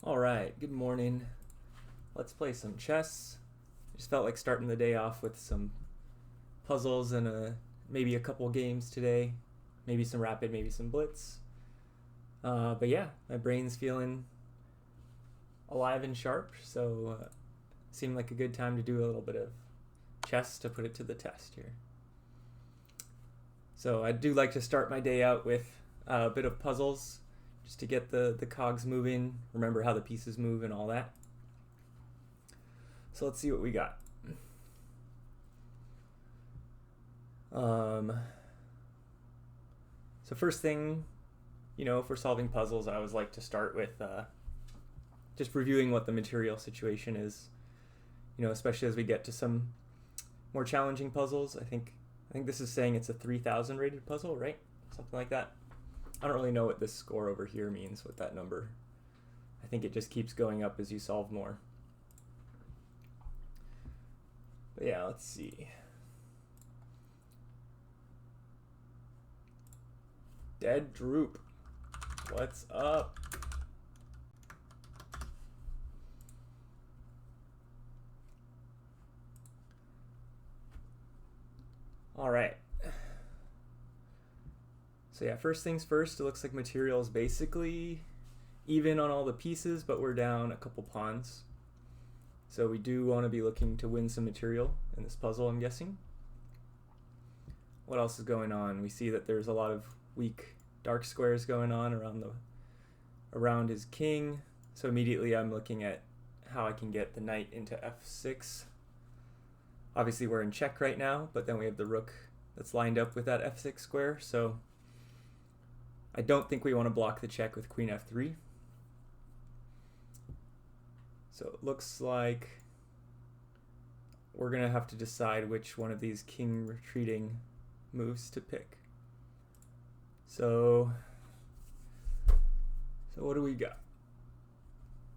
Alright, good morning. Let's play some chess. Just felt like starting the day off with some puzzles and maybe a couple games today. Maybe some rapid, maybe some blitz. But yeah, my brain's feeling alive and sharp, so seemed like a good time to do a little bit of chess to put it to the test here. So I do like to start my day out with a bit of puzzles just to get the cogs moving, remember how the pieces move and all that. So let's see what we got. So first thing, if we're solving puzzles, I always like to start with just reviewing what the material situation is, especially as we get to some more challenging puzzles. I think this is saying it's a 3000 rated puzzle, right? Something like that. I don't really know what this score over here means with that number. I think it just keeps going up as you solve more. But yeah, let's see. Dead Droop. What's up? All right. So yeah, first things first, it looks like material is basically even on all the pieces, but we're down a couple pawns. So we do want to be looking to win some material in this puzzle, I'm guessing. What else is going on? We see that there's a lot of weak dark squares going on around his king. So immediately I'm looking at how I can get the knight into f6. Obviously we're in check right now, but then we have the rook that's lined up with that f6 square. So I don't think we want to block the check with queen f3. So it looks like we're going to have to decide which one of these king retreating moves to pick. So what do we got?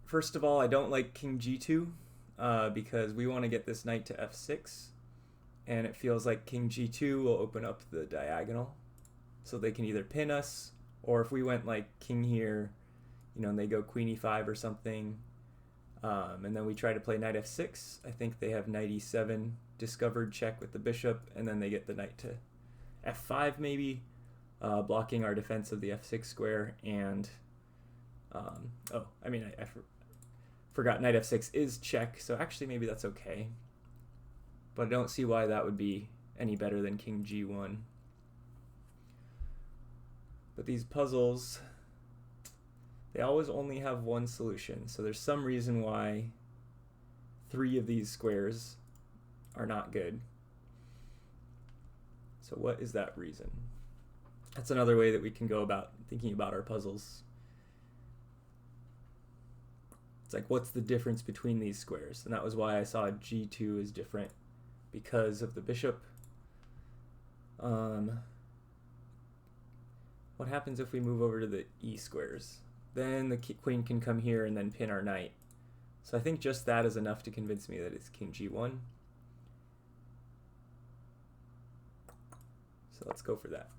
First of all, I don't like king g2 because we want to get this knight to f6, and it feels like king g2 will open up the diagonal, so they can either pin us, or if we went like king here, and they go queen e5 or something, and then we try to play knight f6, I think they have knight e7 discovered check with the bishop, and then they get the knight to f5 maybe, blocking our defense of the f6 square, and I forgot knight f6 is check, so actually maybe that's okay, but I don't see why that would be any better than king g1. But these puzzles, they always only have one solution, so there's some reason why 3 of these squares are not good. So what is that reason? That's another way that we can go about thinking about our puzzles. It's like, what's the difference between these squares? And that was why I saw g2 is different, because of the bishop. What happens if we move over to the e squares? Then the queen can come here and then pin our knight. So I think just that is enough to convince me that it's king g1. So let's go for that.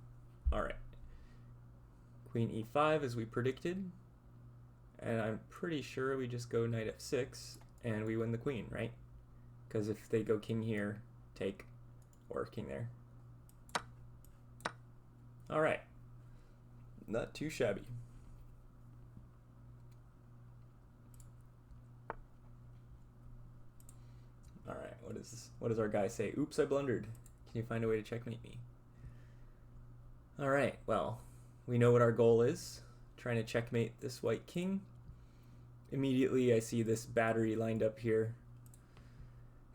All right. Queen e5 as we predicted. And I'm pretty sure we just go knight f6 and we win the queen, right? Because if they go king here, take, or king there. All right. Not too shabby. All right, what does our guy say? Oops, I blundered. Can you find a way to checkmate me? All right, well, we know what our goal is. Trying to checkmate this white king. Immediately I see this battery lined up here,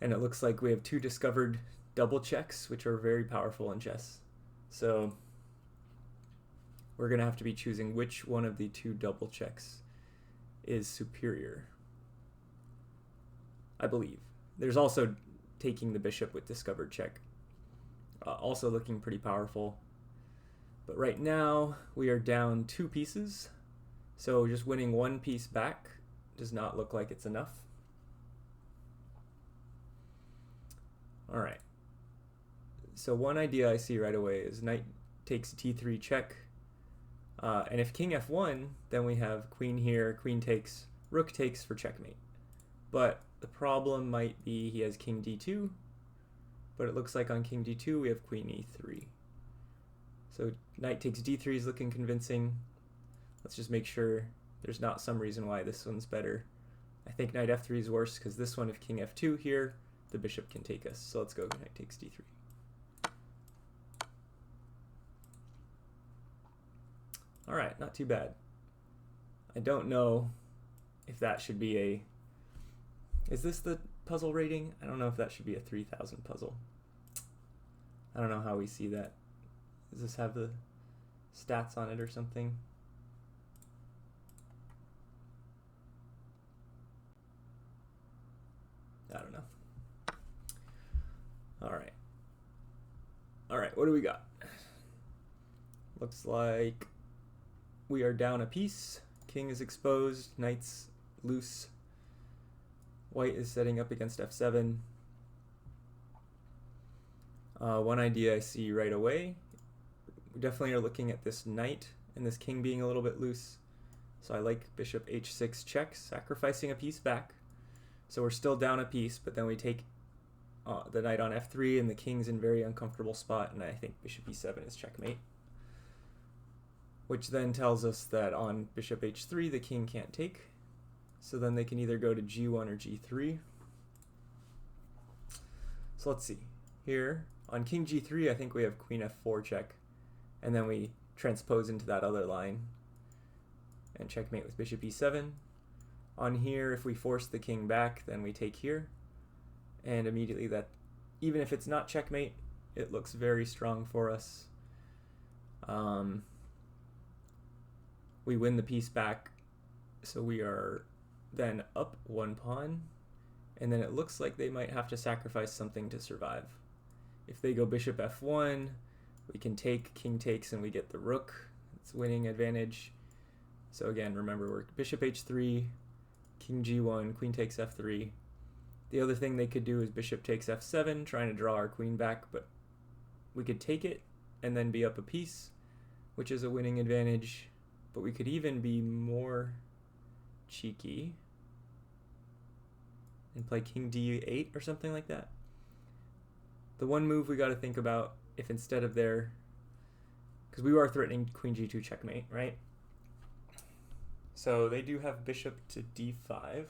and it looks like we have 2 discovered double checks, which are very powerful in chess. So we're going to have to be choosing which one of the 2 double checks is superior, I believe. There's also taking the bishop with discovered check, also looking pretty powerful. But right now we are down 2 pieces, so just winning 1 piece back does not look like it's enough. All right. So one idea I see right away is knight takes t3 check, and if king f1, then we have queen here, queen takes rook takes for checkmate. But the problem might be he has king d2, but it looks like on king d2 we have queen e3. So knight takes d3 is looking convincing. Let's just make sure there's not some reason why this one's better. I think knight f3 is worse because this one, if king f2 here, the bishop can take us. So let's go knight takes d3. All right, not too bad. I don't know if that should be a... Is this the puzzle rating? I don't know if that should be a 3000 puzzle. I don't know how we see that. Does this have the stats on it or something? I don't know. All right. All right, what do we got? Looks like we are down a piece. King is exposed, knight's loose. White is setting up against f7. One idea I see right away, we definitely are looking at this knight and this king being a little bit loose. So I like bishop h6 check, sacrificing a piece back. So we're still down a piece, but then we take the knight on f3 and the king's in very uncomfortable spot, and I think bishop e7 is checkmate. Which then tells us that on bishop h3 the king can't take. So then they can either go to g1 or g3. So let's see. Here, on king g3 I think we have queen f4 check, and then we transpose into that other line and checkmate with bishop e7. On here, if we force the king back, then we take here, and immediately that, even if it's not checkmate, it looks very strong for us. We win the piece back, so we are then up one pawn, and then it looks like they might have to sacrifice something to survive. If they go bishop f1, we can take, king takes, and we get the rook. It's winning advantage. So again, remember, we're bishop h3, king g1, queen takes f3. The other thing they could do is bishop takes f7, trying to draw our queen back, but we could take it and then be up a piece, which is a winning advantage. But we could even be more cheeky and play king d8 or something like that. The one move we got to think about, if instead of their, because we are threatening queen g2 checkmate, right? So they do have bishop to d5.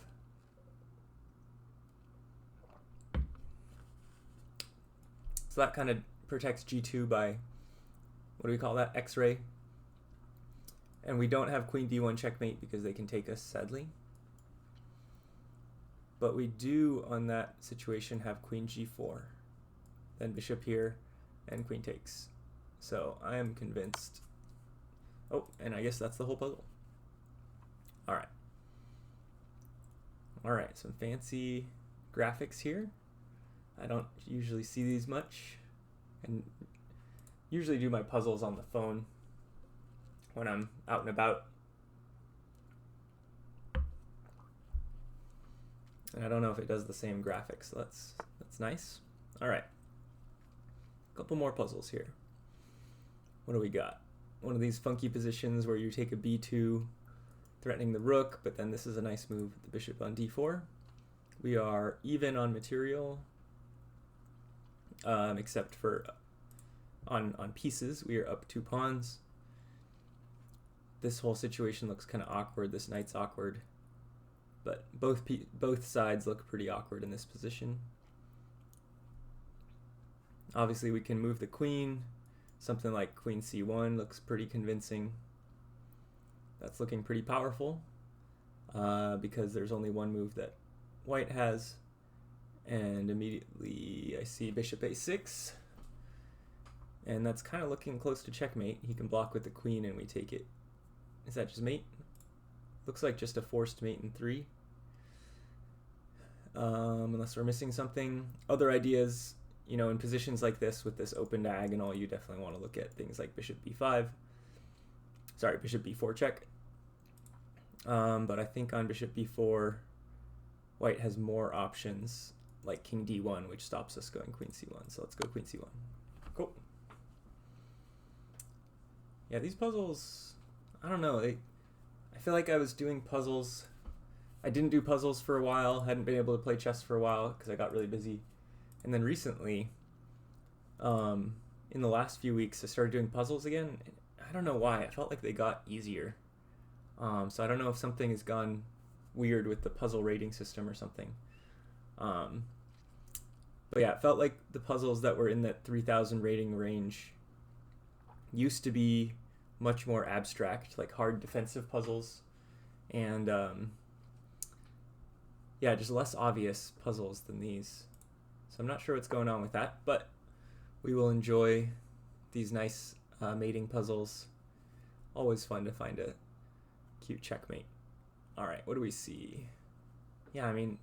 So that kind of protects g2 by, what do we call that, x-ray. And we don't have queen d1 checkmate because they can take us, sadly. But we do, on that situation, have queen g4. Then bishop here, and queen takes. So I am convinced. Oh, and I guess that's the whole puzzle. All right. All right, some fancy graphics here. I don't usually see these much, and usually do my puzzles on the phone when I'm out and about. And I don't know if it does the same graphics, so that's nice. All right, a couple more puzzles here. What do we got? One of these funky positions where you take a b2, threatening the rook, but then this is a nice move with the bishop on d4. We are even on material, except for on pieces, we are up 2 pawns. This whole situation looks kind of awkward. This knight's awkward, but both sides look pretty awkward in this position. Obviously, we can move the queen. Something like queen c1 looks pretty convincing. That's looking pretty powerful because there's only one move that white has, and immediately I see bishop a6, and that's kind of looking close to checkmate. He can block with the queen and we take it. Is that just mate? Looks like just a forced mate in 3. Unless we're missing something. Other ideas, you know, in positions like this with this open diagonal, you definitely want to look at things like bishop b5. Sorry, bishop b4 check. But I think on bishop b4, white has more options, like king d1, which stops us going queen c1. So let's go queen c1. Cool. Yeah, these puzzles, I don't know. I feel like I was doing puzzles I didn't do puzzles for a while, hadn't been able to play chess for a while because I got really busy. And then recently, in the last few weeks, I started doing puzzles again. I don't know why. I felt like they got easier. So I don't know if something has gone weird with the puzzle rating system or something. But yeah, it felt like the puzzles that were in that 3,000 rating range used to be much more abstract, like hard defensive puzzles. And yeah, just less obvious puzzles than these. So I'm not sure what's going on with that, but we will enjoy these nice mating puzzles. Always fun to find a cute checkmate. All right, what do we see? Yeah, I mean,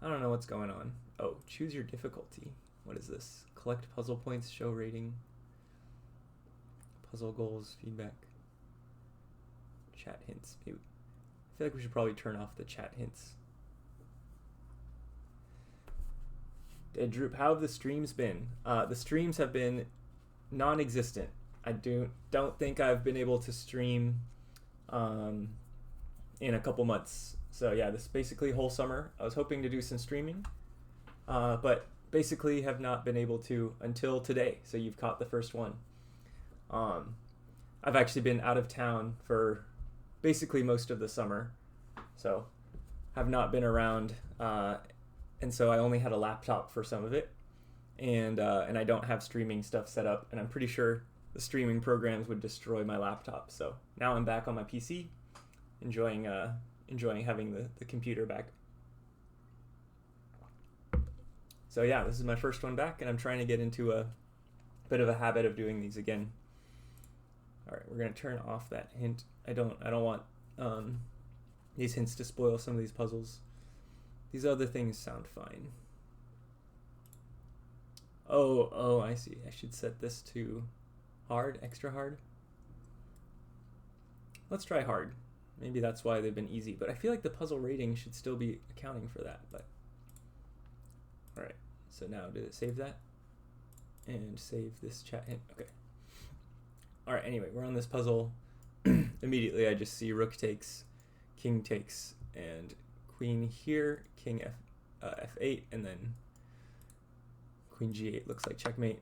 I don't know what's going on. Oh, choose your difficulty. What is this? Collect puzzle points, show rating, puzzle goals, feedback, chat hints. Maybe. I feel like we should probably turn off the chat hints. Dead Droop, how have the streams been? The streams have been non-existent. I don't think I've been able to stream in a couple months. So yeah, this basically whole summer I was hoping to do some streaming, but basically have not been able to until today. So you've caught the first one. I've actually been out of town for basically most of the summer, so have not been around, and so I only had a laptop for some of it, and I don't have streaming stuff set up, and I'm pretty sure the streaming programs would destroy my laptop. So now I'm back on my PC, enjoying having the computer back. So yeah, this is my first one back, and I'm trying to get into a bit of a habit of doing these again. All right, we're gonna turn off that hint. I don't want these hints to spoil some of these puzzles. These other things sound fine. Oh, I see. I should set this to hard, extra hard. Let's try hard. Maybe that's why they've been easy, but I feel like the puzzle rating should still be accounting for that. But all right, so now did it save that? And save this chat hint. Okay. All right, anyway, we're on this puzzle. Immediately I just see rook takes, king takes, and queen here, king f8, and then queen g8 looks like checkmate.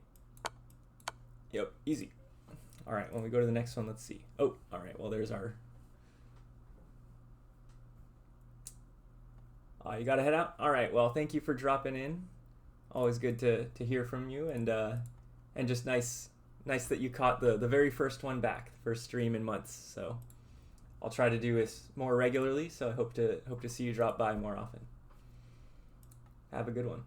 Yep, easy. All right, when we go to the next one, let's see. Oh, all right, well, there's our... you got to head out? All right, well, thank you for dropping in. Always good to hear from you, and just nice that you caught the very first one back, the first stream in months. So I'll try to do this more regularly, so I hope to see you drop by more often. Have a good one.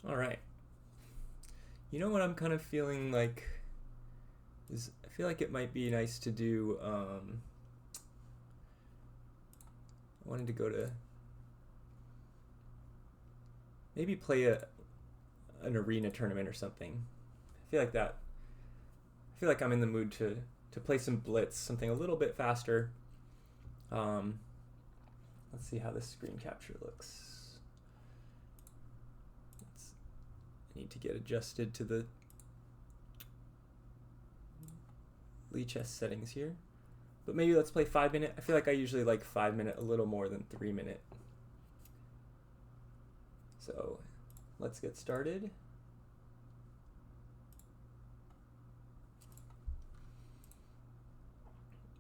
All right. You know what I'm kind of feeling like is I feel like it might be nice to do I wanted to go to maybe play an arena tournament or something. I feel like I'm in the mood to play some Blitz, something a little bit faster. Let's see how this screen capture looks. I need to get adjusted to the Lichess settings here. But maybe let's play 5 minute. I feel like I usually like 5 minute a little more than 3 minute. So let's get started.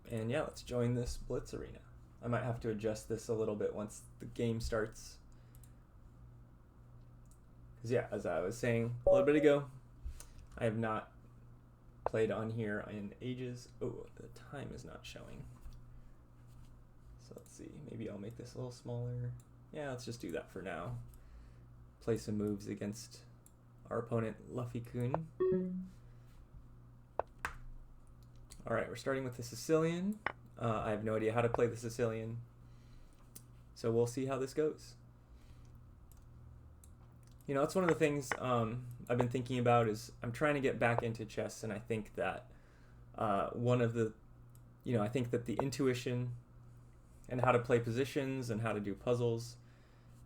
And yeah, let's join this Blitz arena. I might have to adjust this a little bit once the game starts. Because yeah, as I was saying a little bit ago, I have not played on here in ages. Oh, the time is not showing. So let's see, maybe I'll make this a little smaller. Yeah, let's just do that for now. Play some moves against our opponent, Luffy-kun. All right, we're starting with the Sicilian. I have no idea how to play the Sicilian, so we'll see how this goes. You know, that's one of the things I've been thinking about is I'm trying to get back into chess, and I think that I think that the intuition and how to play positions and how to do puzzles,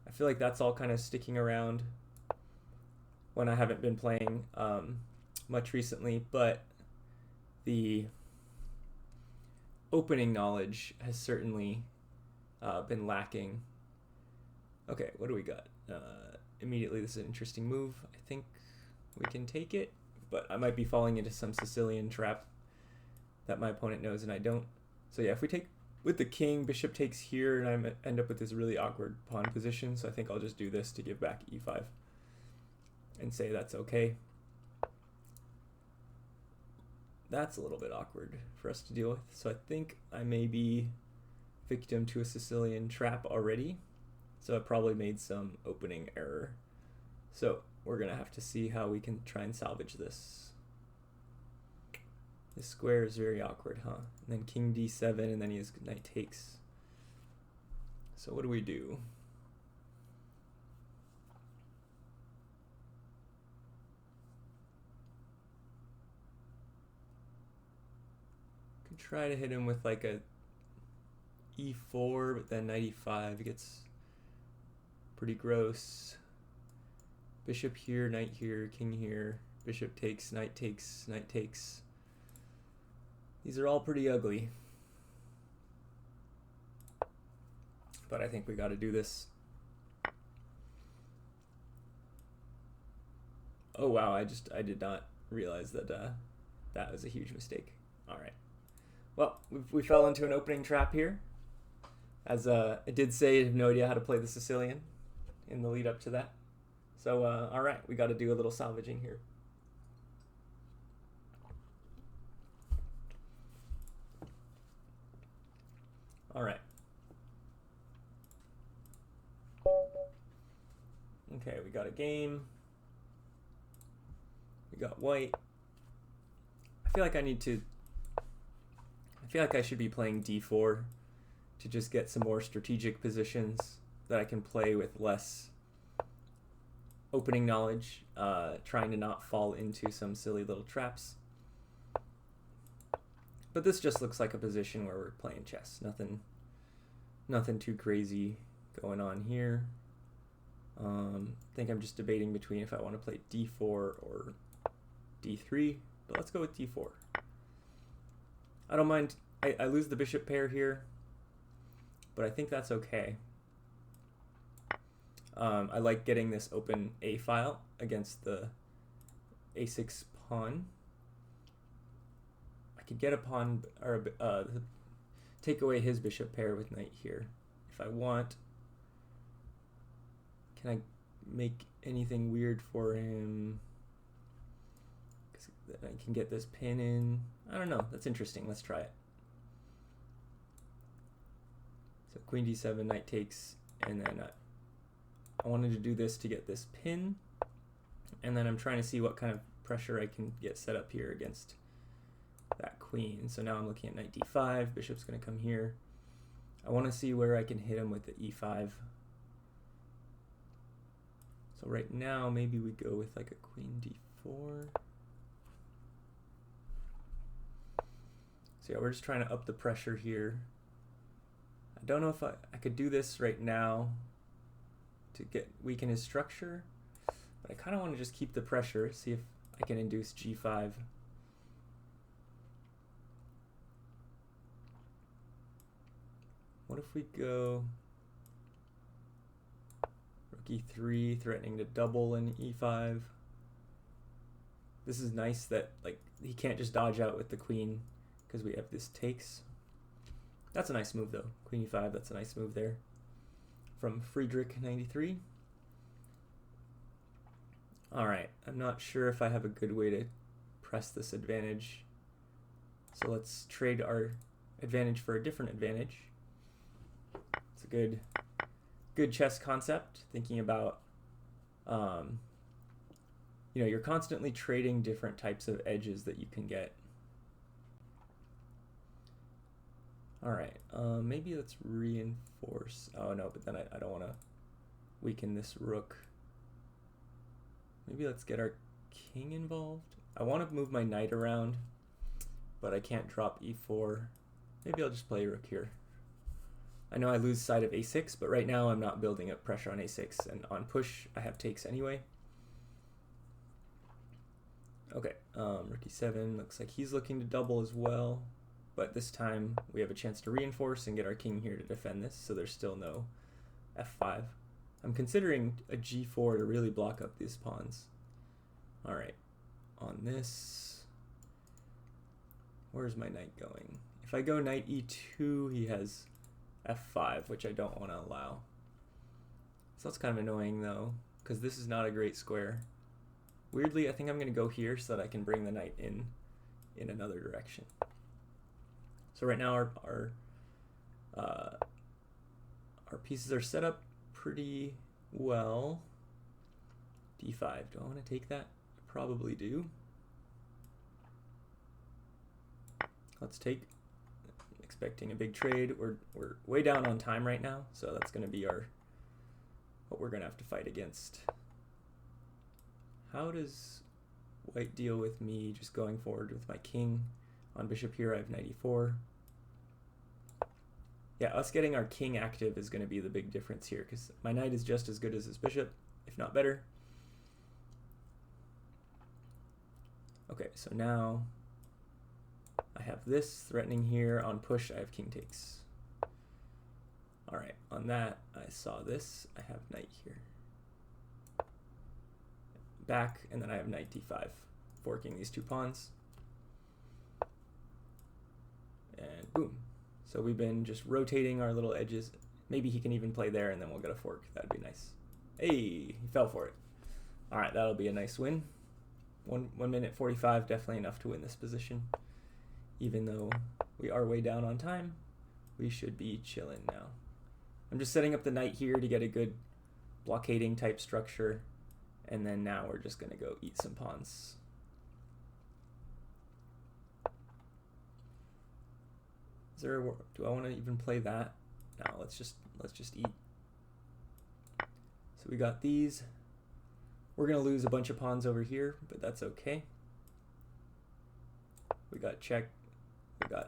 I feel like that's all kind of sticking around when I haven't been playing much recently, but the opening knowledge has certainly been lacking. Okay, what do we got? Immediately, this is an interesting move. I think we can take it, but I might be falling into some Sicilian trap that my opponent knows and I don't. So yeah, if we take with the king, bishop takes here, and I end up with this really awkward pawn position, so I think I'll just do this to give back e5 and say that's okay. That's a little bit awkward for us to deal with, so I think I may be victim to a Sicilian trap already, so I probably made some opening error. So we're gonna have to see how we can try and salvage this. This square is very awkward, huh? And then king d7, and then he has knight takes. So what do we do? Could try to hit him with like a e4, but then knight e5 it gets pretty gross. Bishop here, knight here, king here, bishop takes, knight takes, knight takes. These are all pretty ugly. But I think we got to do this. Oh wow, I did not realize that that was a huge mistake. All right. Well, we fell into an opening trap here. As I did say, I have no idea how to play the Sicilian in the lead up to that. So all right, we got to do a little salvaging here. All right. Okay, we got a game. We got white. I feel like I should be playing d4 to just get some more strategic positions that I can play with less opening knowledge, trying to not fall into some silly little traps. But this just looks like a position where we're playing chess. Nothing too crazy going on here. I think I'm just debating between if I want to play d4 or d3, but let's go with d4. I don't mind. I lose the bishop pair here, but I think that's okay. I like getting this open a file against the a6 pawn. I could get a pawn or take away his bishop pair with knight here if I want. Can I make anything weird for him? Because I can get this pin in. I don't know. That's interesting. Let's try it. So queen d7, knight takes, and then I wanted to do this to get this pin, and then I'm trying to see what kind of pressure I can get set up here against that queen. So now I'm looking at knight d5, bishop's going to come here. I want to see where I can hit him with the e5. So right now maybe we go with like a queen d4. So yeah, we're just trying to up the pressure here. I don't know if I could do this right now to weaken his structure, but I kind of want to just keep the pressure, see if I can induce g5. What if we go rook e3, threatening to double in e5? This is nice that like he can't just dodge out with the queen because we have this takes. That's a nice move though. Queen e5, that's a nice move there. From Friedrich93. Alright, I'm not sure if I have a good way to press this advantage. So let's trade our advantage for a different advantage. It's a good chess concept, thinking about, you know, you're constantly trading different types of edges that you can get. All right, maybe let's reinforce. Oh no, but then I don't want to weaken this rook. Maybe let's get our king involved. I want to move my knight around, but I can't drop e4. Maybe I'll just play rook here. I know I lose side of a6, but right now I'm not building up pressure on a6, and on push I have takes anyway. Okay, rook e7, looks like he's looking to double as well, but this time we have a chance to reinforce and get our king here to defend this, so there's still no f5. I'm considering a g4 to really block up these pawns. All right, on this, where's my knight going? If I go knight e2, he has f5, which I don't want to allow. So that's kind of annoying though, because this is not a great square. Weirdly, I think I'm going to go here so that I can bring the knight in another direction. So right now our pieces are set up pretty well. d5, do I want to take that? I probably do. Let's take. Expecting a big trade. We're way down on time right now, so that's going to be what we're going to have to fight against. How does white deal with me just going forward with my king? On bishop here I have knight e4. Yeah, us getting our king active is going to be the big difference here, because my knight is just as good as his bishop, if not better. Okay, so now I have this threatening here. On push I have king takes. Alright, on that I saw this. I have knight here. Back, and then I have knight d5, forking these two pawns. And boom. So we've been just rotating our little edges. Maybe he can even play there and then we'll get a fork. That'd be nice. Hey, he fell for it. Alright, that'll be a nice win. 1 minute 45, definitely enough to win this position. Even though we are way down on time, we should be chilling now. I'm just setting up the knight here to get a good blockading type structure. And then now we're just going to go eat some pawns. Is there do I want to even play that? No, let's just eat. So we got these. We're going to lose a bunch of pawns over here, but that's okay. We got check. We're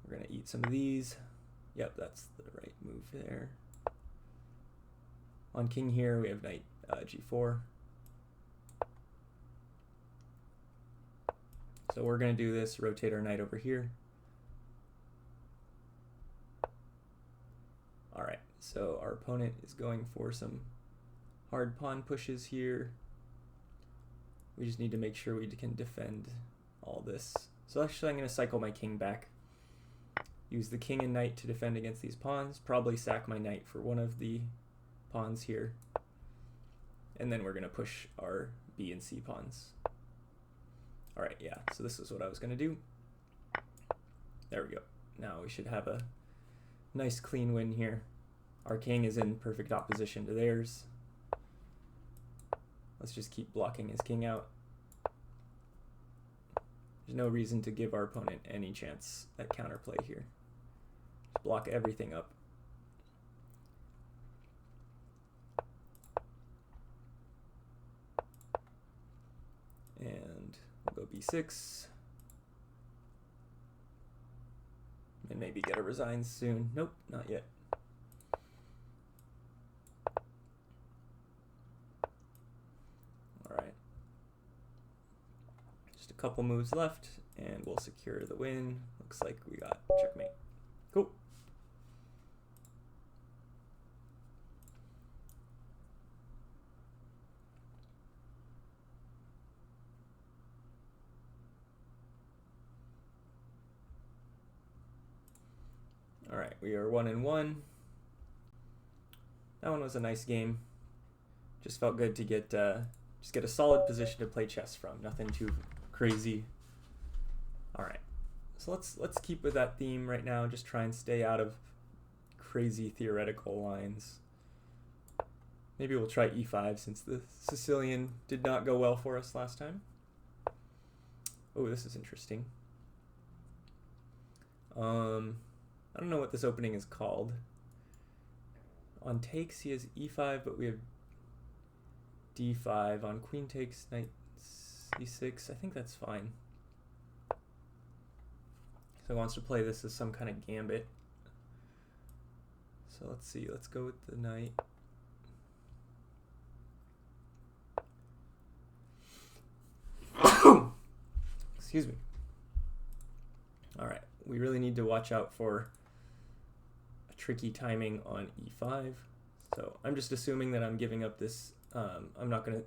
going to eat some of these. Yep, that's the right move there. On king here, we have knight g4. So we're going to do this, rotate our knight over here. Alright, so our opponent is going for some hard pawn pushes here. We just need to make sure we can defend all this. So actually I'm going to cycle my king back. Use the king and knight to defend against these pawns. Probably sack my knight for one of the pawns here. And then we're going to push our b and c pawns. Alright, yeah, so this is what I was going to do. There we go. Now we should have a nice clean win here. Our king is in perfect opposition to theirs. Let's just keep blocking his king out. There's no reason to give our opponent any chance at counterplay here. Just block everything up. And we'll go b6. And maybe get a resign soon. Nope, not yet. All right. Just a couple moves left, and we'll secure the win. Looks like we got checkmate. Cool. All right, we are 1-1. That one was a nice game. Just felt good to get just get a solid position to play chess from. Nothing too crazy. All right, so let's keep with that theme right now. Just try and stay out of crazy theoretical lines. Maybe we'll try e5 since the Sicilian did not go well for us last time. Oh, this is interesting. I don't know what this opening is called. On takes, he has e5, but we have d5. On queen takes, knight c6. I think that's fine. So he wants to play this as some kind of gambit. So let's see. Let's go with the knight. Excuse me. All right, we really need to watch out for a tricky timing on e5. So I'm just assuming that I'm giving up this. I'm not going to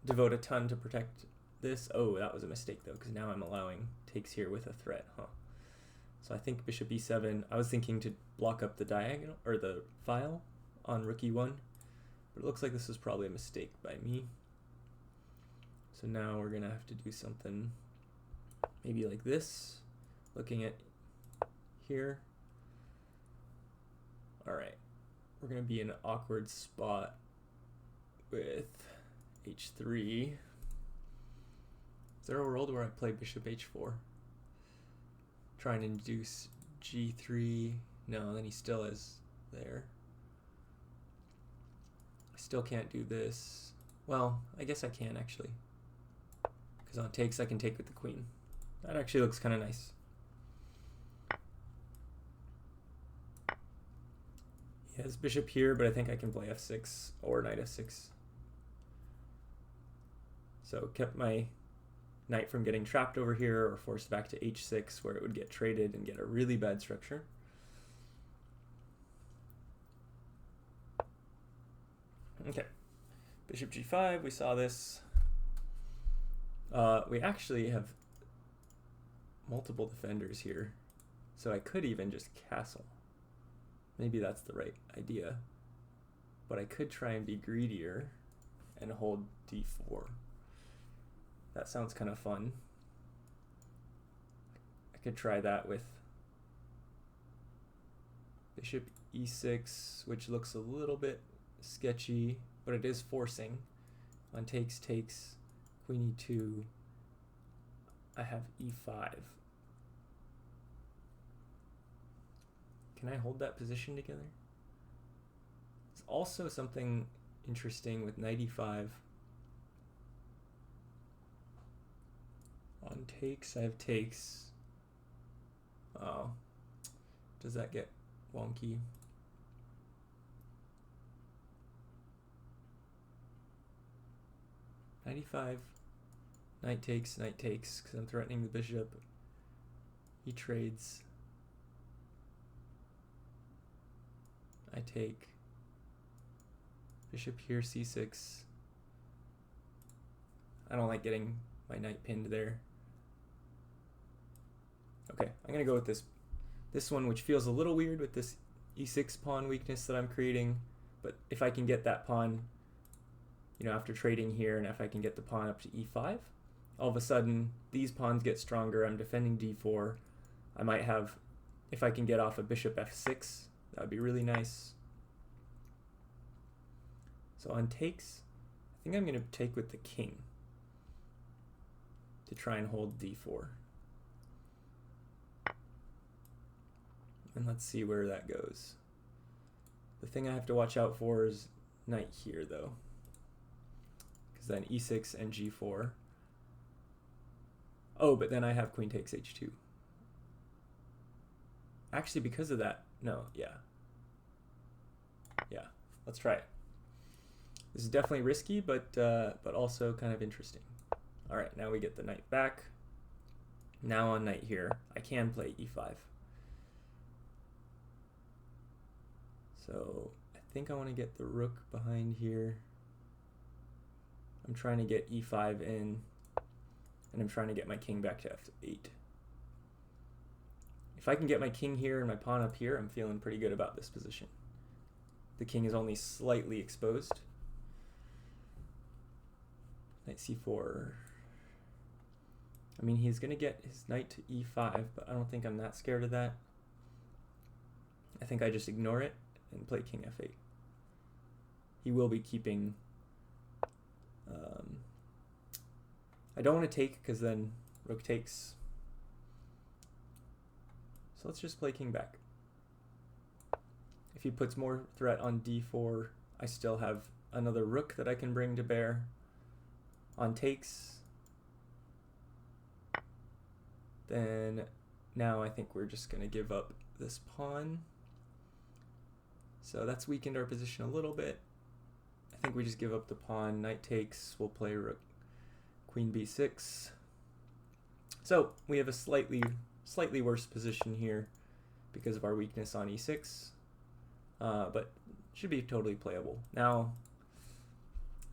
devote a ton to protect this. Oh, that was a mistake though, because now I'm allowing takes here with a threat, huh? So I think bishop e7. I was thinking to block up the diagonal or the file on rook e1, but it looks like this was probably a mistake by me. So now we're gonna have to do something maybe like this, looking at here. All right, we're gonna be in an awkward spot with h3. Is there a world where I play bishop h4? Trying to induce g3. No, then he still is there. I still can't do this. Well, I guess I can actually. Because on takes, I can take with the queen. That actually looks kind of nice. He has bishop here, but I think I can play f6 or knight f6. So kept my knight from getting trapped over here or forced back to h6 where it would get traded and get a really bad structure. Okay, bishop g5, we saw this. We actually have multiple defenders here, so I could even just castle. Maybe that's the right idea, but I could try and be greedier and hold d4. That sounds kind of fun. I could try that with bishop e6, which looks a little bit sketchy, but it is forcing. On takes, takes, queen e2, I have e5. Can I hold that position together? There's also something interesting with knight e5. On takes, I have takes. Oh, does that get wonky? Knight e5, knight takes, because I'm threatening the bishop. He trades. I take. Bishop here, c6. I don't like getting my knight pinned there. Okay, I'm gonna go with this one, which feels a little weird with this e6 pawn weakness that I'm creating, but if I can get that pawn, you know, after trading here, and if I can get the pawn up to e5, all of a sudden these pawns get stronger. I'm defending d4. I might have, if I can get off a bishop f6, that would be really nice. So on takes, I think I'm gonna take with the king to try and hold d4. And let's see where that goes. The thing I have to watch out for is knight here, though, because then e6 and g4. Oh, but then I have queen takes h2. Actually, because of that, no, yeah. Yeah, let's try it. This is definitely risky, but also kind of interesting. All right, now we get the knight back. Now on knight here, I can play e5. So I think I want to get the rook behind here. I'm trying to get e5 in, and I'm trying to get my king back to f8. If I can get my king here and my pawn up here, I'm feeling pretty good about this position. The king is only slightly exposed. Knight c4. I mean, he's going to get his knight to e5, but I don't think I'm that scared of that. I think I just ignore it and play king f8. He will be keeping... I don't want to take, because then rook takes. So let's just play king back. If he puts more threat on d4, I still have another rook that I can bring to bear. On takes, then now I think we're just going to give up this pawn. So that's weakened our position a little bit. I think we just give up the pawn. Knight takes, we'll play rook, queen b6. So we have a slightly slightly worse position here because of our weakness on e6, but should be totally playable. Now,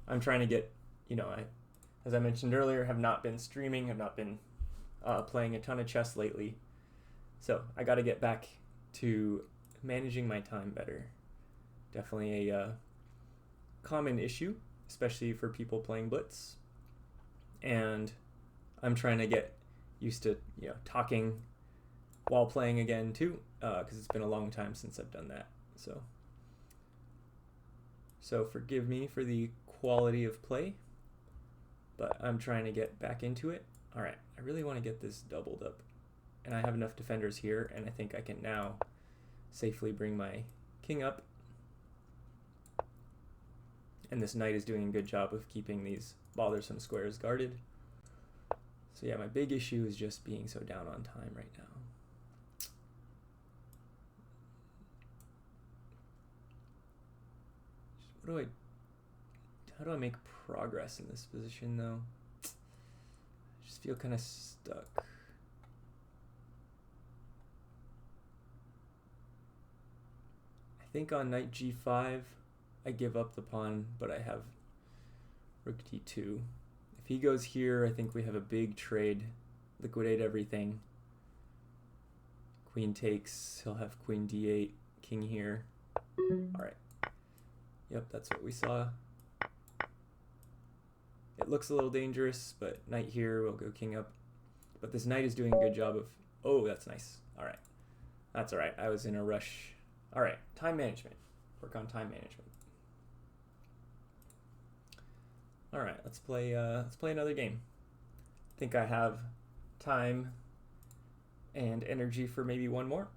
I'm trying to get, as I mentioned earlier, have not been streaming, have not been playing a ton of chess lately, so I got to get back to managing my time better. Definitely a common issue, especially for people playing Blitz, and I'm trying to get used to talking while playing again too, because it's been a long time since I've done that. So forgive me for the quality of play, but I'm trying to get back into it. All right, I really want to get this doubled up, and I have enough defenders here, and I think I can now safely bring my king up. And this knight is doing a good job of keeping these bothersome squares guarded. So yeah, my big issue is just being so down on time right now. How do I make progress in this position though? I just feel kind of stuck. I think on knight g5, I give up the pawn, but I have rook d2. If he goes here, I think we have a big trade, liquidate everything. Queen takes, he'll have queen d8, king here. All right. Yep, that's what we saw. It looks a little dangerous, but knight here, we'll go king up. But this knight is doing a good job of, oh, that's nice. All right. That's all right. I was in a rush. All right, time management. Work on time management. All right, let's play another game. I think I have time and energy for maybe one more.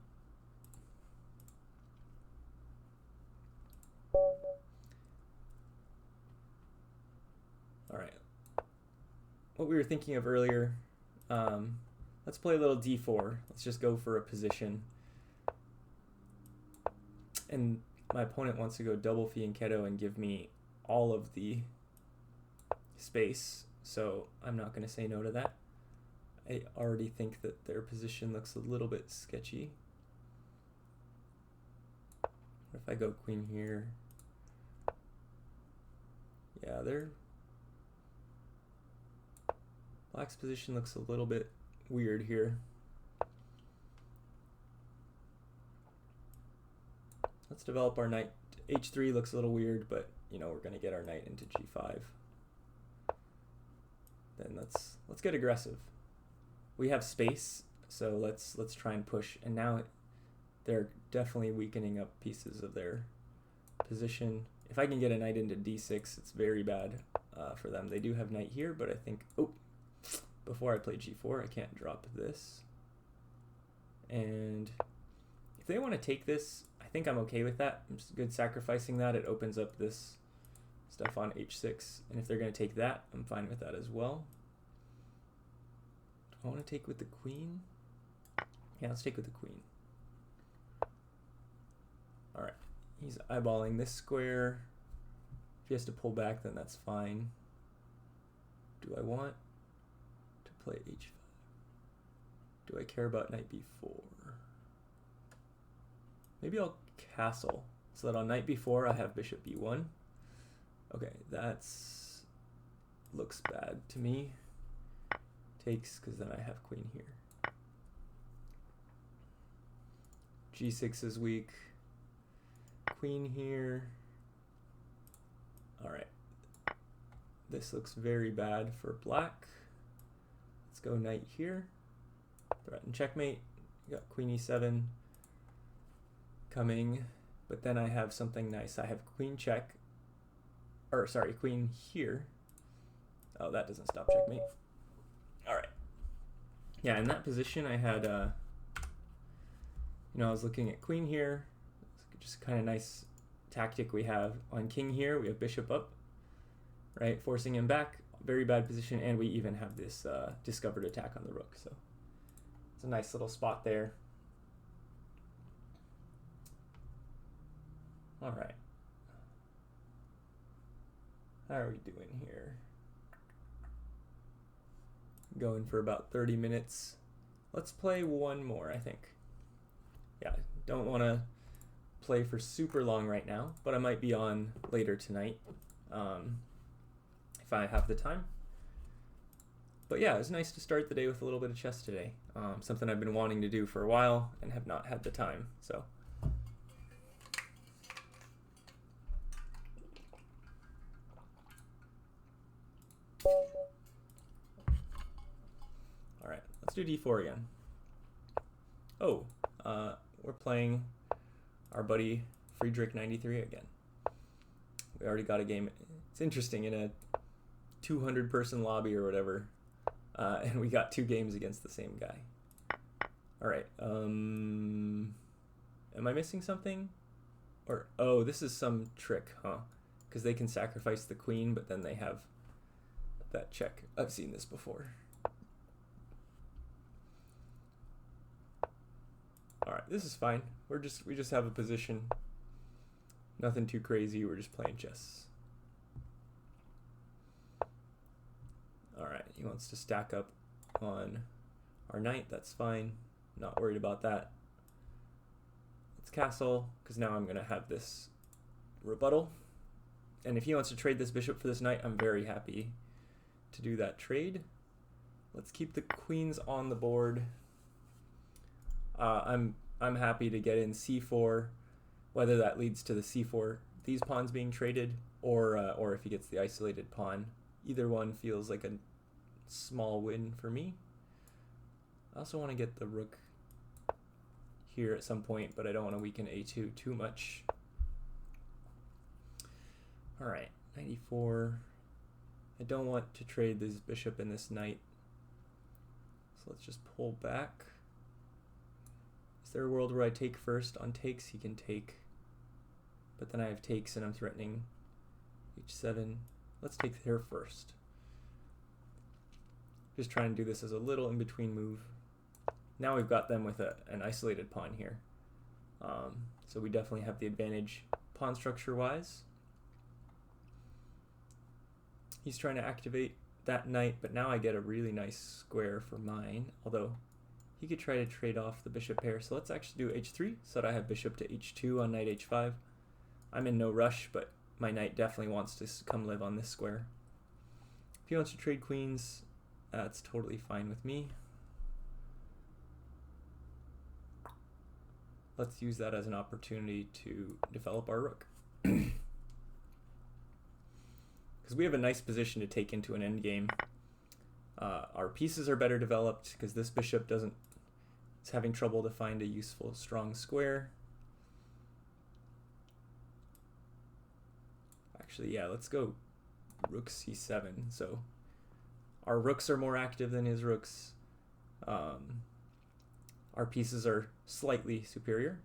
All right. What we were thinking of earlier, let's play a little d4. Let's just go for a position. And my opponent wants to go double fianchetto and give me all of the space, so I'm not going to say no to that. I already think that their position looks a little bit sketchy. What if I go queen here? Yeah, black's position looks a little bit weird here. Let's develop our knight. h3 looks a little weird, but we're going to get our knight into g5. Then let's get aggressive. We have space, so let's try and push. And now they're definitely weakening up pieces of their position. If I can get a knight into d6, it's very bad for them. They do have knight here, but I think, before I play g4, I can't drop this. And if they want to take this, I think I'm okay with that. I'm just good sacrificing that. It opens up this stuff on h6, and if they're going to take that, I'm fine with that as well. Do I want to take with the queen? Yeah, let's take with the queen. All right, he's eyeballing this square. If he has to pull back, then that's fine. Do I want to play h5? Do I care about knight b4? Maybe I'll castle, so that on knight b4 I have bishop b1. Okay, that's looks bad to me. Takes, because then I have queen here. g6 is weak. Queen here. All right. This looks very bad for black. Let's go knight here. Threaten checkmate. We got queen e7 coming, but then I have something nice. I have queen check. Or sorry, queen here. Oh, that doesn't stop checkmate. All right. Yeah, in that position I had, I was looking at queen here. It's just kind of nice tactic we have. On king here, we have bishop up, right? Forcing him back. Very bad position, and we even have this discovered attack on the rook. So it's a nice little spot there. All right. How are we doing here? Going for about 30 minutes. Let's play one more, I think. Yeah, don't want to play for super long right now, but I might be on later tonight if I have the time. But yeah, it's nice to start the day with a little bit of chess today. Something I've been wanting to do for a while and have not had the time. So. All right, let's do d4 again. Oh, we're playing our buddy Friedrich 93 again. We already got a game. It's interesting, in a 200-person lobby or whatever, and we got 2 games against the same guy. All right. Am I missing something? Or, oh, this is some trick, huh? Because they can sacrifice the queen, but then they have that check. I've seen this before. All right, this is fine. We just have a position. Nothing too crazy. We're just playing chess. All right, he wants to stack up on our knight. That's fine. Not worried about that. Let's castle, because now I'm going to have this rebuttal. And if he wants to trade this bishop for this knight, I'm very happy to do that trade. Let's keep the queens on the board. I'm happy to get in c4, whether that leads to the c4, these pawns being traded, or if he gets the isolated pawn. Either one feels like a small win for me. I also want to get the rook here at some point, but I don't want to weaken a2 too much. All right, 94. I don't want to trade this bishop and this knight, so let's just pull back. Is there a world where I take first? On takes, he can take, but then I have takes and I'm threatening h7. Let's take here first. Just trying to do this as a little in-between move. Now we've got them with an isolated pawn here. So we definitely have the advantage pawn structure-wise. He's trying to activate that knight, but now I get a really nice square for mine, although he could try to trade off the bishop pair. So let's actually do h3 so that I have bishop to h2 on knight h5. I'm in no rush, but my knight definitely wants to come live on this square. If he wants to trade queens, that's totally fine with me. Let's use that as an opportunity to develop our rook. Because we have a nice position to take into an endgame. Our pieces are better developed because this bishop is having trouble to find a useful, strong square. Actually, yeah, let's go rook c7. So our rooks are more active than his rooks. Our pieces are slightly superior.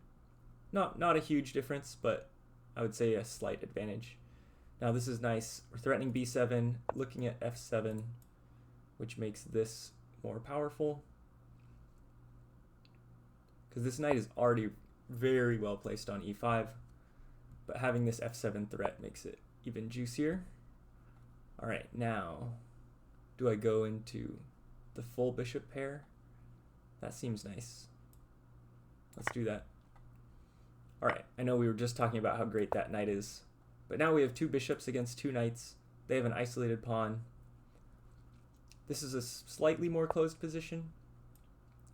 Not a huge difference, but I would say a slight advantage. Now this is nice. We're threatening b7, looking at f7, which makes this more powerful. Because this knight is already very well placed on e5, but having this f7 threat makes it even juicier. All right, now, do I go into the full bishop pair? That seems nice. Let's do that. All right, I know we were just talking about how great that knight is, but now we have 2 bishops against 2 knights. They have an isolated pawn. This is a slightly more closed position,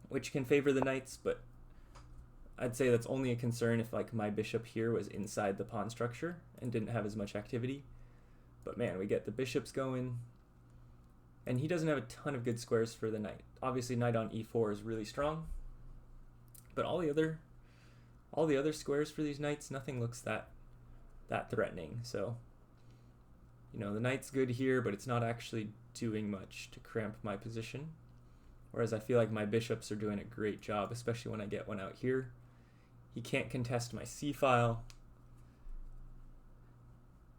which can favor the knights, but I'd say that's only a concern if like my bishop here was inside the pawn structure and didn't have as much activity. But man, we get the bishops going, and he doesn't have a ton of good squares for the knight. Obviously, knight on e4 is really strong, but all the other squares for these knights, nothing looks that threatening. So, you know, the knight's good here, but it's not actually doing much to cramp my position. Whereas I feel like my bishops are doing a great job, especially when I get one out here. He can't contest my c-file.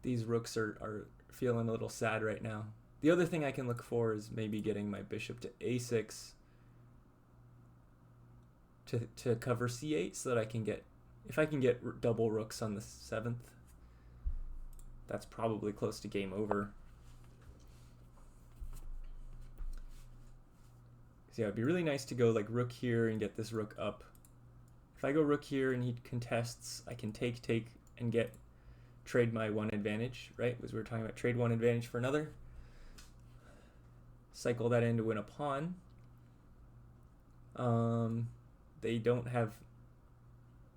These rooks are feeling a little sad right now. The other thing I can look for is maybe getting my bishop to a6 to cover c8 so that I can get, if I can get double rooks on the 7th, that's probably close to game over. So yeah, it'd be really nice to go like rook here and get this rook up. If I go rook here and he contests, I can take, and trade my one advantage, right? Because we were talking about trade one advantage for another. Cycle that in to win a pawn. They don't have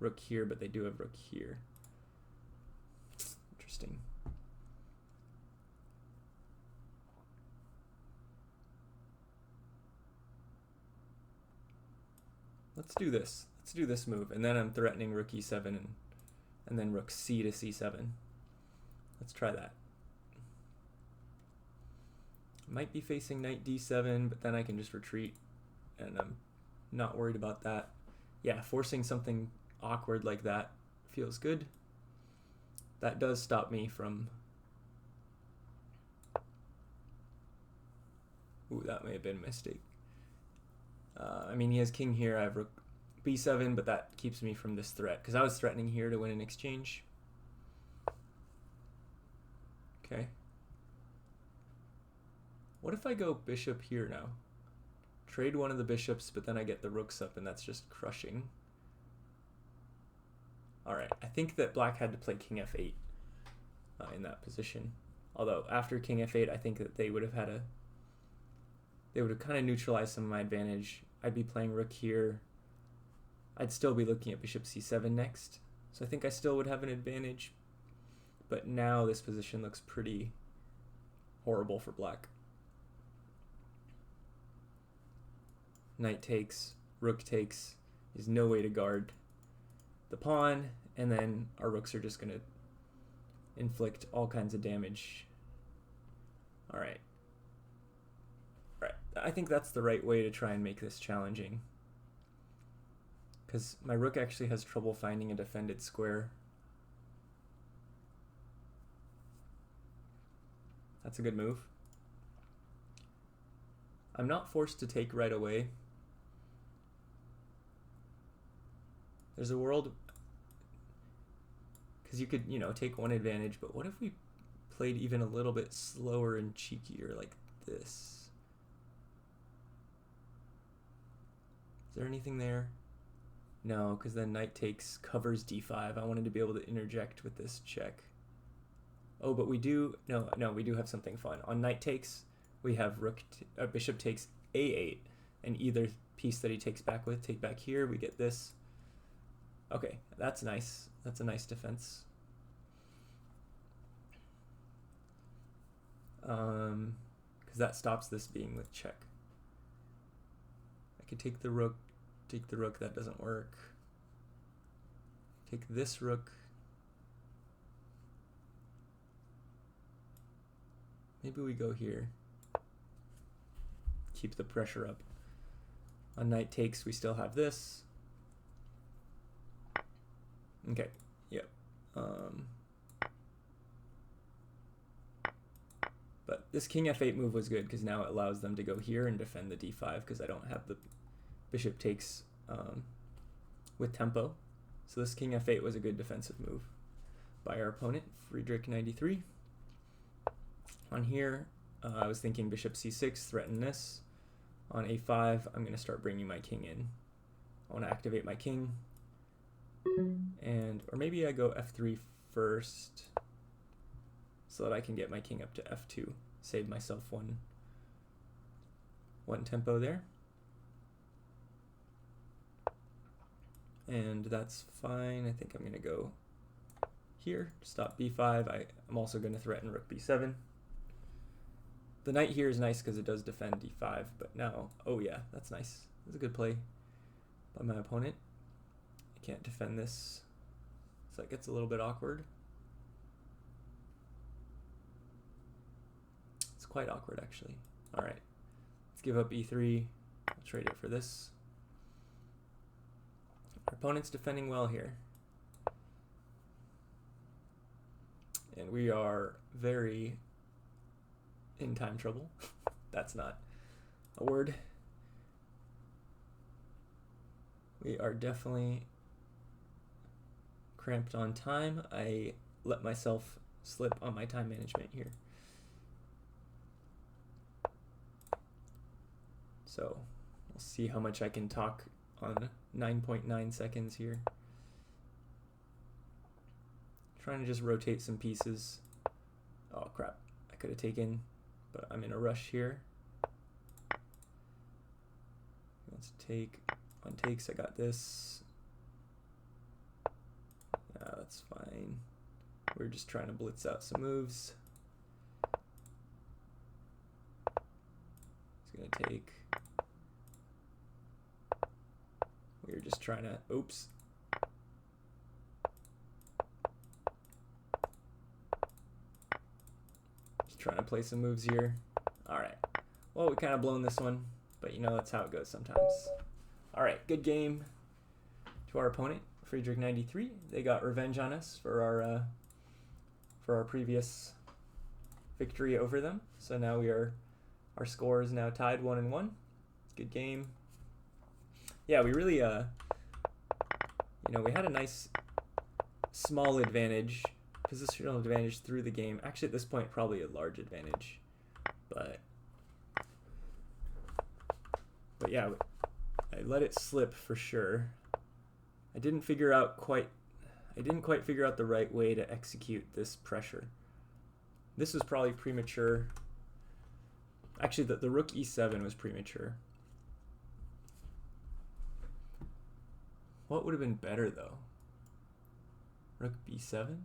rook here, but they do have rook here. Interesting. Let's do this. Let's do this move, and then I'm threatening rook e7 and then rook c to c7. Let's try that. Might be facing knight d7, but then I can just retreat, and I'm not worried about that. Yeah, forcing something awkward like that feels good. That does stop me from... Ooh, that may have been a mistake. I mean, he has king here. I have rook b7, but that keeps me from this threat, because I was threatening here to win an exchange. Okay. What if I go bishop here now? Trade one of the bishops, but then I get the rooks up, and that's just crushing. Alright, I think that black had to play king f8 in that position. Although, after king f8, I think that they would have had a... They would have kind of neutralized some of my advantage. I'd be playing rook here. I'd still be looking at bishop c7 next. So I think I still would have an advantage. But now this position looks pretty horrible for black. Knight takes, rook takes. There's no way to guard the pawn, and then our rooks are just going to inflict all kinds of damage. All right. I think that's the right way to try and make this challenging, because my rook actually has trouble finding a defended square. That's a good move. I'm not forced to take right away. There's a world, because you could, you know, take one advantage, but what if we played even a little bit slower and cheekier like this? Is there anything there? No, because then knight takes covers d5. I wanted to be able to interject with this check. Oh, but we do, no, we do have something fun. On knight takes, we have bishop takes a8, and either piece that he takes back with, take back here, we get this. Okay, that's nice. That's a nice defense. Because that stops this being with check. I could take the rook, that doesn't work. Take this rook. Maybe we go here. Keep the pressure up. On knight takes, we still have this. Okay, yep. But this king f8 move was good, because now it allows them to go here and defend the d5, because I don't have the bishop takes with tempo. So this king f8 was a good defensive move by our opponent, Friedrich 93. On here, I was thinking bishop c6, threaten this. On a5, I'm going to start bringing my king in. I want to activate my king. Or maybe I go f3 first, so that I can get my king up to f2. Save myself one tempo there. And that's fine. I think I'm going to go here to stop b5. I'm also going to threaten rook b7. The knight here is nice because it does defend d5, but now, oh yeah, that's nice. That's a good play by my opponent. I can't defend this, so that gets a little bit awkward. It's quite awkward, actually. All right, let's give up e3. I'll trade it for this. Our opponent's defending well here. And we are very in time trouble. That's not a word. We are definitely cramped on time. I let myself slip on my time management here. So We'll see how much I can talk on 9.9 seconds here. Trying to just rotate some pieces. Oh crap, I could have taken, but I'm in a rush here. Let's take, on takes I got this. Yeah, that's fine. We're just trying to blitz out some moves. It's gonna take. We're just trying to, oops. Just trying to play some moves here. All right. Well, we kind of blown this one, but you know, that's how it goes sometimes. All right, good game to our opponent, Friedrich 93. They got revenge on us for our previous victory over them. So now our score is now tied 1-1. Good game. Yeah, we really, you know, we had a nice small advantage, positional advantage through the game. Actually, at this point, probably a large advantage, but yeah, I let it slip for sure. I didn't quite figure out the right way to execute this pressure. This was probably premature. Actually, the rook e7 was premature. What would have been better though? Rook b7?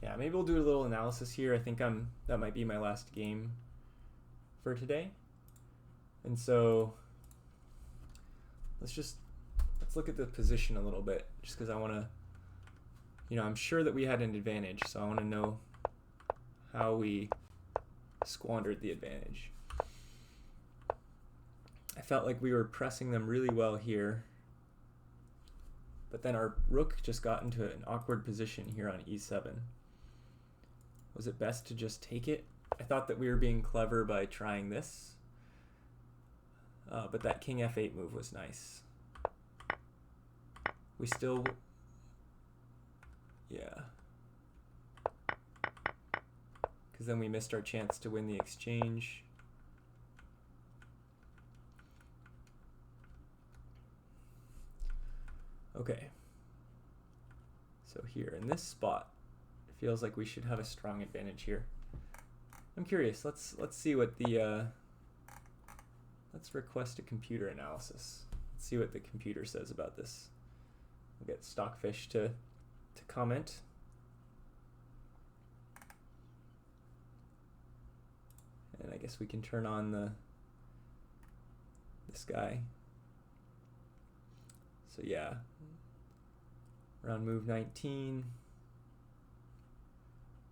Yeah, maybe we'll do a little analysis here. I think that might be my last game for today. And so let's look at the position a little bit, just because I want to, you know, I'm sure that we had an advantage, so I want to know how we squandered the advantage. I felt like we were pressing them really well here, but then our rook just got into an awkward position here on e7. Was it best to just take it? I thought that we were being clever by trying this, but that king f8 move was nice. We still, yeah, because then we missed our chance to win the exchange. Okay, so here in this spot, it feels like we should have a strong advantage here. I'm curious. Let's see what the let's request a computer analysis. Let's see what the computer says about this. We'll get Stockfish to comment. And I guess we can turn on this guy. So yeah, around move 19.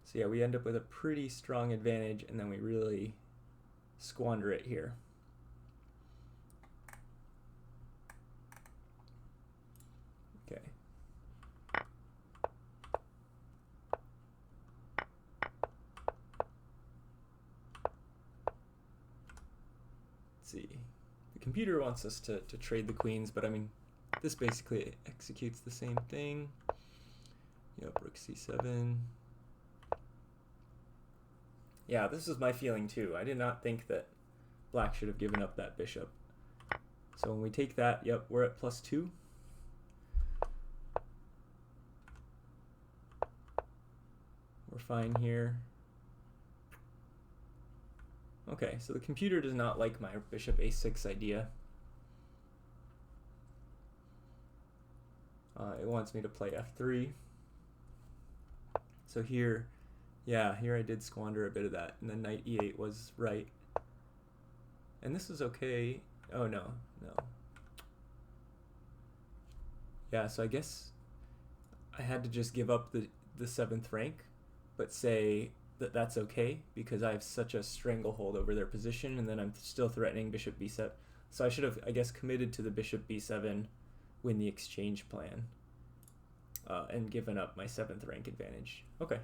So yeah, we end up with a pretty strong advantage, and then we really squander it here. Okay. Let's see. The computer wants us to trade the queens, but I mean, this basically executes the same thing. Yep, rook c7. Yeah, this is my feeling too. I did not think that black should have given up that bishop. So when we take that, yep, we're at +2. We're fine here. Okay, so the computer does not like my bishop a6 idea. It wants me to play f3. So here, yeah, here I did squander a bit of that, and then knight e8 was right. And this is okay. Oh, no. Yeah, so I guess I had to just give up the 7th rank, but say that that's okay, because I have such a stranglehold over their position, and then I'm still threatening bishop b7. So I should have, I guess, committed to the bishop b7, win the exchange plan, and given up my 7th rank advantage. Okay.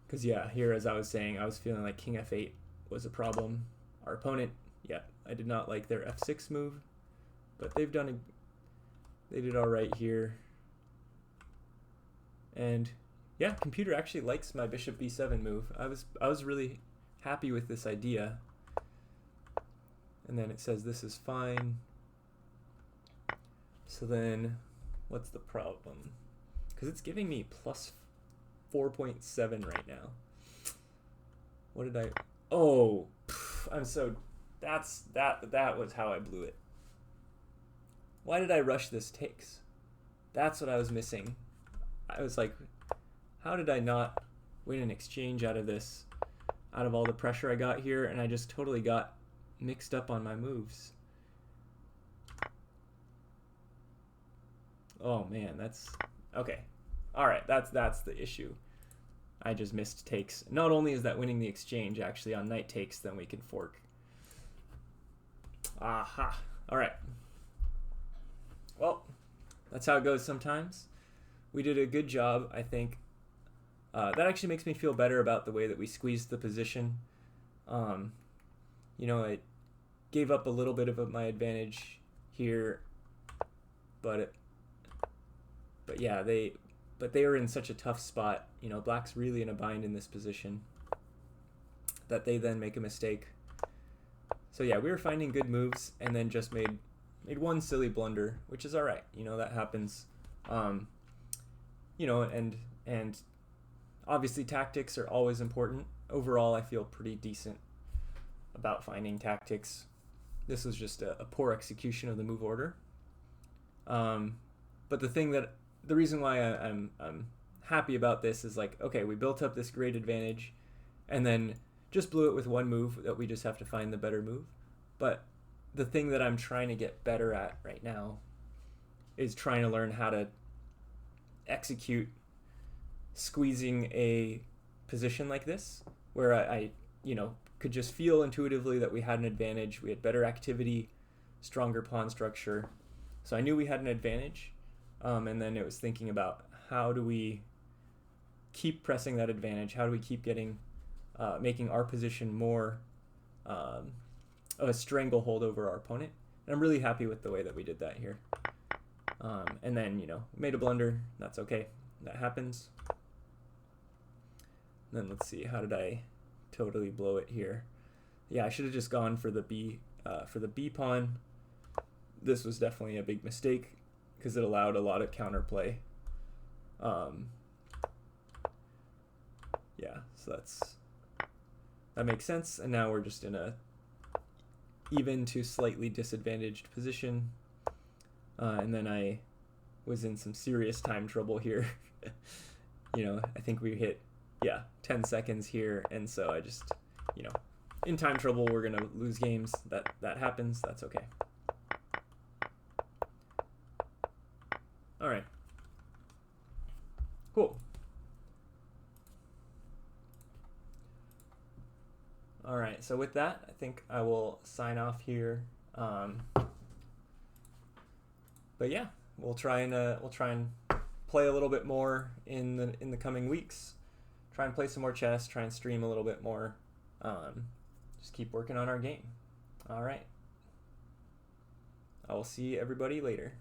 Because yeah, here, as I was saying, I was feeling like king f8 was a problem. Our opponent, yeah, I did not like their f6 move, but they did all right here. And Yeah, computer actually likes my bishop b7 move. I was really happy with this idea. And then it says this is fine. So then what's the problem? Because it's giving me plus 4.7 right now. What did I... Oh, I'm so... That was how I blew it. Why did I rush this takes? That's what I was missing. I was like, how did I not win an exchange out of this? Out of all the pressure I got here, and I just totally got mixed up on my moves. Oh man, that's... Okay. Alright, that's the issue. I just missed takes. Not only is that winning the exchange, actually, on knight takes, then we can fork. Aha. Alright. Well, that's how it goes sometimes. We did a good job, I think. That actually makes me feel better about the way that we squeezed the position. You know, I gave up a little bit of my advantage here, but yeah, they were in such a tough spot. You know, black's really in a bind in this position that they then make a mistake. So yeah, we were finding good moves and then just made one silly blunder, which is all right. You know, that happens. You know, and obviously tactics are always important. Overall, I feel pretty decent about finding tactics. This was just a poor execution of the move order. But the reason why I'm happy about this is like, okay, we built up this great advantage and then just blew it with one move that we just have to find the better move. But the thing that I'm trying to get better at right now is trying to learn how to execute squeezing a position like this, where I you know, could just feel intuitively that we had an advantage. We had better activity, stronger pawn structure. So I knew we had an advantage. And then it was thinking about how do we keep pressing that advantage? How do we keep getting, making our position more of a stranglehold over our opponent? And I'm really happy with the way that we did that here. And then, you know, made a blunder. That's okay. That happens. Then let's see, how did I totally blow it here? Yeah, I should have just gone for the B pawn. This was definitely a big mistake because it allowed a lot of counterplay. Yeah, so that makes sense. And now we're just in a even to slightly disadvantaged position. And then I was in some serious time trouble here. You know, I think we hit, 10 seconds here. And so I just, you know, in time trouble, we're going to lose games. That happens. That's okay. All right. Cool. All right. So with that, I think I will sign off here. But yeah, we'll try and play a little bit more in the coming weeks. Try and play some more chess. Try and stream a little bit more. Just keep working on our game. All right. I will see everybody later.